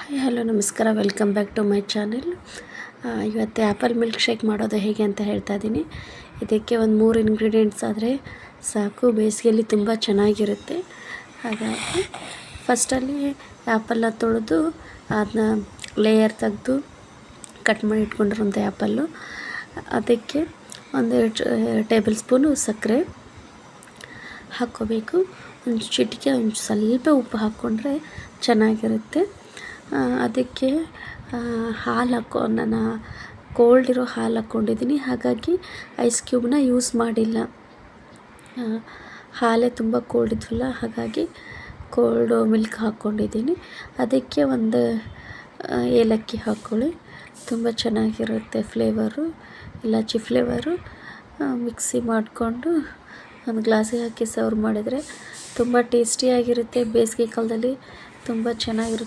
Hi hello ನಮಸ್ಕಾರ, welcome back to my channel. ಇವತ್ತು apple milk shake ಮಾಡೋದು ಹೇಗೆ ಅಂತ ಹೇಳ್ತಾ ಇದ್ದೀನಿ. ಇದಕ್ಕೆ ಒಂದು 3 ಇಂಗ್ರೀಡಿಯೆಂಟ್ಸ್ ಆದರೆ ಸಾಕು, ಬೇಸಿಗೆಯಲ್ಲಿ ತುಂಬ ಚೆನ್ನಾಗಿರುತ್ತೆ. ಹಾಗಾಗಿ ಫಸ್ಟಲ್ಲಿ ಆ್ಯಪಲ್ನ ತೊಳೆದು ಅದನ್ನ ಲೇಯರ್ ತೆಗೆದು ಕಟ್ ಮಾಡಿ ಇಟ್ಕೊಂಡಿರೋಂಥ ಆ್ಯಪಲ್ಲು, ಅದಕ್ಕೆ 1 ಟೇಬಲ್ ಸ್ಪೂನು ಸಕ್ಕರೆ ಹಾಕ್ಕೋಬೇಕು. ಒಂದು ಚಿಟಿಕೆ ಸ್ವಲ್ಪ ಉಪ್ಪು ಹಾಕ್ಕೊಂಡ್ರೆ ಚೆನ್ನಾಗಿರುತ್ತೆ. ಅದಕ್ಕೆ ಹಾಲು ನಾನು ಕೋಲ್ಡ್ ಇರೋ ಹಾಲು ಹಾಕ್ಕೊಂಡಿದ್ದೀನಿ, ಹಾಗಾಗಿ ಐಸ್ ಕ್ಯೂಬ್ನ ಯೂಸ್ ಮಾಡಿಲ್ಲ. ಹಾಲೇ ತುಂಬ ಕೋಲ್ಡ್ ಇದ್ವಲ್ಲ, ಹಾಗಾಗಿ ಕೋಲ್ಡ್ ಮಿಲ್ಕ್ ಹಾಕ್ಕೊಂಡಿದ್ದೀನಿ. ಅದಕ್ಕೆ ಒಂದು ಏಲಕ್ಕಿ ಹಾಕ್ಕೊಳ್ಳಿ, ತುಂಬ ಚೆನ್ನಾಗಿರುತ್ತೆ ಫ್ಲೇವರು, ಇಲಾಚಿ ಫ್ಲೇವರು. ಮಿಕ್ಸಿ ಮಾಡಿಕೊಂಡು ಒಂದು ಗ್ಲಾಸಿಗೆ ಹಾಕಿ ಸರ್ವ್ ಮಾಡಿದರೆ ತುಂಬ ಟೇಸ್ಟಿಯಾಗಿರುತ್ತೆ. ಬೇಸಿಗೆ ಕಾಲದಲ್ಲಿ ತುಂಬ ಚೆನ್ನಾಗಿರುತ್ತೆ.